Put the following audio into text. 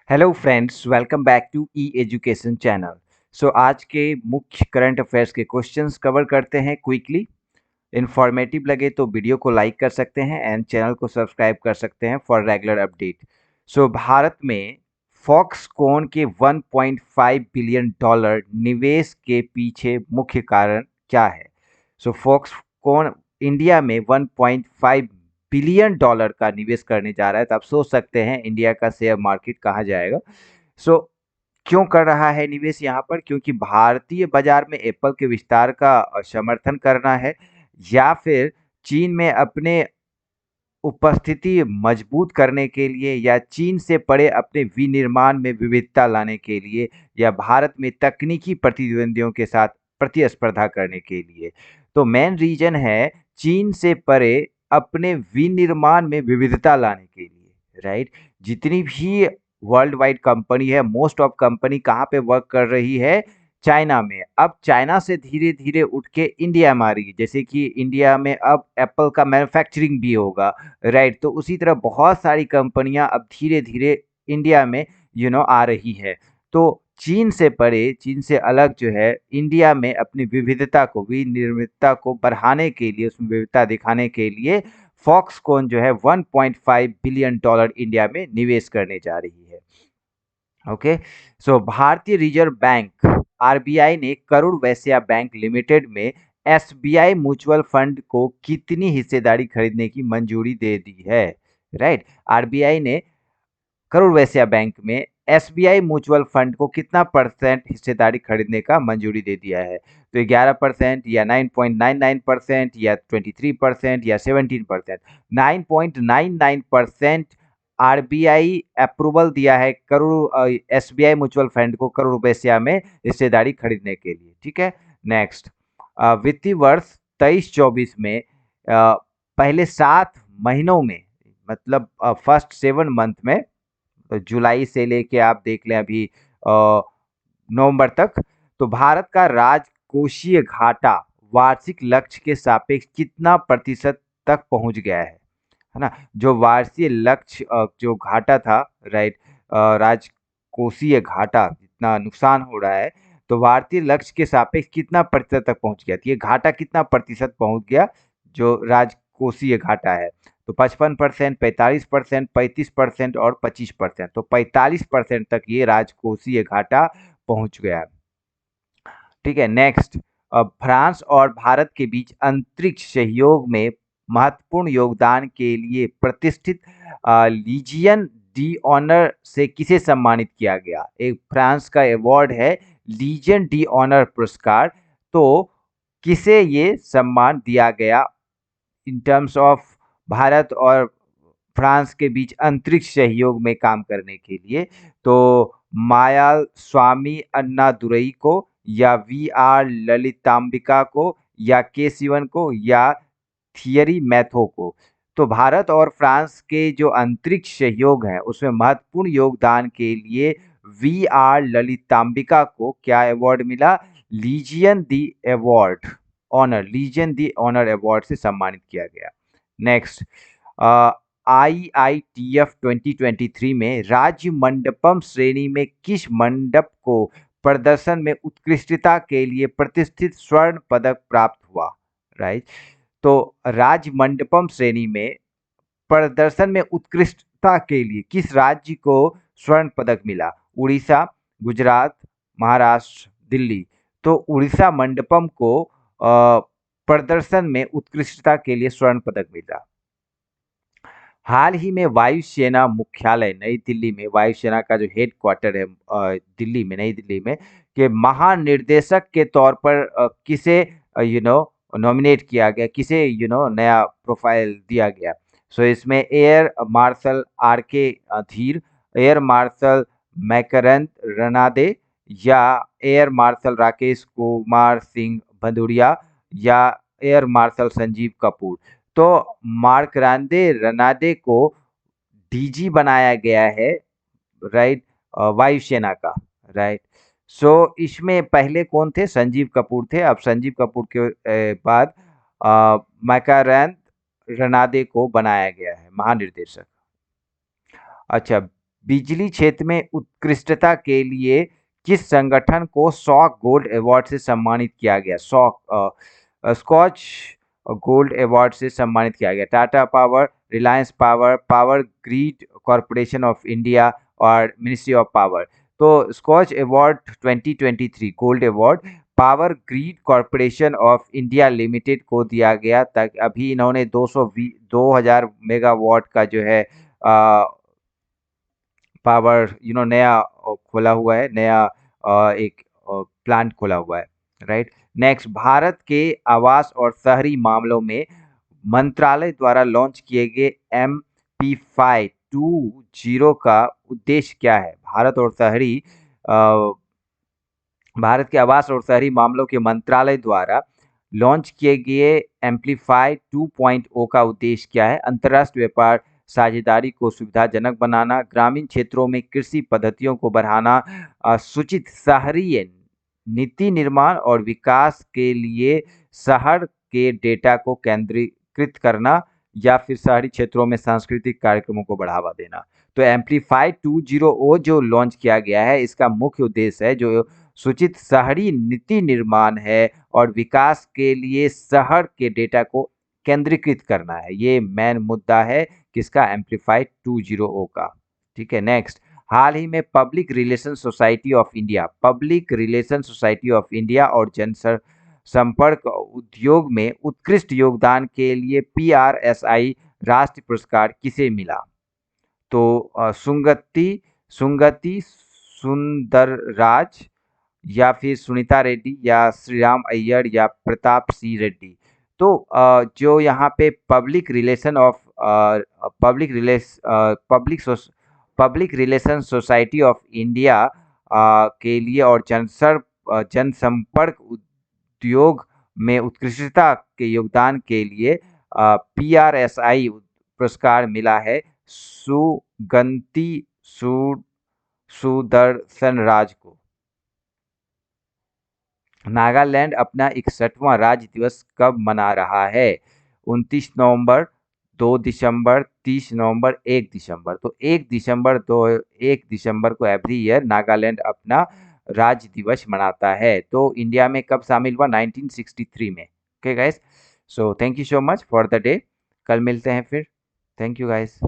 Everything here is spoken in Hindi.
Hello friends, welcome back to E education channel. आज के मुख्य करंट अफेयर्स के क्वेश्चंस कवर करते हैं क्विकली। इन्फॉर्मेटिव लगे तो वीडियो को लाइक कर सकते हैं एंड चैनल को सब्सक्राइब कर सकते हैं फॉर रेगुलर अपडेट। भारत में फॉक्सकॉन के 1.5 बिलियन डॉलर निवेश के पीछे मुख्य कारण क्या है? फॉक्सकॉन इंडिया में 1.5 बिलियन डॉलर का निवेश करने जा रहा है, तो आप सोच सकते हैं इंडिया का शेयर मार्केट कहाँ जाएगा। सो क्यों कर रहा है निवेश यहाँ पर? क्योंकि भारतीय बाजार में एप्पल के विस्तार का समर्थन करना है, या फिर चीन में अपने उपस्थिति मजबूत करने के लिए, या चीन से परे अपने विनिर्माण में विविधता लाने के लिए, या भारत में तकनीकी प्रतिद्वंदियों के साथ प्रतिस्पर्धा करने के लिए। तो मेन रीजन है चीन से परे अपने विनिर्माण में विविधता लाने के लिए, राइट। जितनी भी वर्ल्ड वाइड कंपनी है, मोस्ट ऑफ कंपनी कहाँ पे वर्क कर रही है? चाइना में। अब चाइना से धीरे धीरे उठ के इंडिया में आ रही है, जैसे कि इंडिया में अब एप्पल का मैन्युफैक्चरिंग भी होगा, राइट। तो उसी तरह बहुत सारी कंपनियां अब धीरे धीरे इंडिया में आ रही है। तो चीन से परे, चीन से अलग जो है, इंडिया में अपनी विविधता को, विनिर्मितता को बढ़ाने के लिए, उसमें विविधता दिखाने के लिए फॉक्सकॉन जो है 1.5 बिलियन डॉलर इंडिया में निवेश करने जा रही है। ओके। भारतीय रिजर्व बैंक आरबीआई ने करूर वैश्य बैंक लिमिटेड में एसबीआई म्यूचुअल फंड को कितनी हिस्सेदारी खरीदने की मंजूरी दे दी है? राइट। आरबीआई ने करूर वैश्य बैंक में एसबीआई म्यूचुअल फंड को कितना परसेंट हिस्सेदारी खरीदने का मंजूरी दे दिया है? तो 11% या 9.99% या 23% या 17%? 9.99% आरबीआई अप्रूवल दिया है करोड़ एसबीआई म्यूचुअल फंड को करोड़ रुपए में हिस्सेदारी खरीदने के लिए। ठीक है। नेक्स्ट, वित्तीय वर्ष 23-24 में पहले 7 महीनों में, मतलब फर्स्ट 7 मंथ में, तो जुलाई से लेके आप देख लें अभी नवंबर तक, तो भारत का राजकोषीय घाटा वार्षिक लक्ष्य के सापेक्ष कितना प्रतिशत तक पहुंच गया है ना? जो वार्षिक लक्ष्य जो घाटा था, राइट, राजकोषीय घाटा जितना नुकसान हो रहा है, तो भारतीय लक्ष्य के सापेक्ष कितना प्रतिशत तक पहुंच गया? तो ये घाटा कितना प्रतिशत पहुंच गया जो राजकोषीय घाटा है? तो 55%, 45%, 35% और 25%। तो 45% तक ये राजकोषीय घाटा पहुंच गया। ठीक है। नेक्स्ट, फ्रांस और भारत के बीच अंतरिक्ष सहयोग में महत्वपूर्ण योगदान के लिए प्रतिष्ठित लीजियन डी ऑनर से किसे सम्मानित किया गया? एक फ्रांस का अवार्ड है लीजियन डी ऑनर पुरस्कार। तो किसे ये सम्मान दिया गया इन टर्म्स ऑफ भारत और फ्रांस के बीच अंतरिक्ष सहयोग में काम करने के लिए? तो मायाल स्वामी अन्नादुरई को, या वी आर ललितांबिका को, या के सिवन को, या थियरी मैथो को? तो भारत और फ्रांस के जो अंतरिक्ष सहयोग है उसमें महत्वपूर्ण योगदान के लिए वी आर ललितांबिका को क्या अवार्ड मिला? लीजियन दी अवार्ड ऑनर, लीजियन दी ऑनर अवार्ड से सम्मानित किया गया। नेक्स्ट, IITF 2023 में राज्य मंडपम श्रेणी में किस मंडप को प्रदर्शन में उत्कृष्टता के लिए प्रतिष्ठित स्वर्ण पदक प्राप्त हुआ? राइट। तो राज्य मंडपम श्रेणी में प्रदर्शन में उत्कृष्टता के लिए किस राज्य को स्वर्ण पदक मिला? उड़ीसा, गुजरात, महाराष्ट्र, दिल्ली? तो उड़ीसा मंडपम को प्रदर्शन में उत्कृष्टता के लिए स्वर्ण पदक मिला। हाल ही में वायुसेना मुख्यालय नई दिल्ली में, वायुसेना का जो हेड क्वार्टर है दिल्ली में, नई दिल्ली में, के महानिर्देशक के तौर पर किसे नॉमिनेट किया गया, किसे नया प्रोफाइल दिया गया? इसमें एयर मार्शल आर के धीर, एयर मार्शल मैकरंद रनादे, या एयर मार्शल राकेश कुमार सिंह भदौरिया, या एयर मार्शल संजीव कपूर? तो मार्करांडे रनाडे को डीजी बनाया गया है, राइट, वायुसेना का, राइट। इसमें पहले कौन थे? संजीव कपूर थे। अब संजीव कपूर के बाद मार्करांड रनाडे को बनाया गया है महानिर्देशक। अच्छा, बिजली क्षेत्र में उत्कृष्टता के लिए किस संगठन को शॉक गोल्ड अवार्ड से सम्मानित किया गया? स्कॉच गोल्ड अवार्ड से सम्मानित किया गया। Tata Power, Reliance Power, Power Grid Corporation of India और मिनिस्ट्री ऑफ पावर। तो Skoch award 2023 gold award Power Grid Corporation of India Limited को दिया गया, तक अभी इन्होंने 2000 मेगावाट का जो है पावर नया खोला हुआ है, नया एक प्लांट खोला हुआ है, राइट। नेक्स्ट, भारत के आवास और शहरी मामलों में मंत्रालय द्वारा लॉन्च किए गए MP520 का उद्देश्य क्या है? भारत के आवास और शहरी मामलों के मंत्रालय द्वारा लॉन्च किए गए एम्पलीफाई 2.0 का उद्देश्य क्या है? अंतर्राष्ट्रीय व्यापार साझेदारी को सुविधाजनक बनाना, ग्रामीण क्षेत्रों में कृषि पद्धतियों को बढ़ाना, सूचित शहरी नीति निर्माण और विकास के लिए शहर के डेटा को केंद्रीकृत करना, या फिर शहरी क्षेत्रों में सांस्कृतिक कार्यक्रमों को बढ़ावा देना। तो एम्पलीफाई 2.0 जो लॉन्च किया गया है, इसका मुख्य उद्देश्य है जो सूचित शहरी नीति निर्माण है और विकास के लिए शहर के डेटा को केंद्रीकृत करना है। ये मेन मुद्दा है किसका? एम्पलीफाई 2.0 का। ठीक है। नेक्स्ट, हाल ही में public relation society of India और जनसंपर्क उद्योग में उत्कृष्ट योगदान के लिए PRSI राष्ट्रीय पुरस्कार किसे मिला? तो सुंगति सुंदरराज, या फिर सुनीता रेड्डी, या श्रीराम अय्यर, या प्रताप सिंह रेड्डी। तो जो यहाँ पे public relation society of India के लिए और जनसंपर्क उद्योग में उत्कृष्टता के योगदान के लिए PRSI पुरस्कार मिला है सुगंति सुदर्शन राज को। नागालैंड अपना 61वां राज्य दिवस कब मना रहा है? 29 नवंबर, 2 दिसंबर, 30 नवंबर, 1 दिसंबर। तो 1 दिसंबर को एवरी ईयर नागालैंड अपना राज्य दिवस मनाता है। तो इंडिया में कब शामिल हुआ? 1963 में। Okay guys, so thank you so much for the day. कल मिलते हैं फिर। Thank you guys.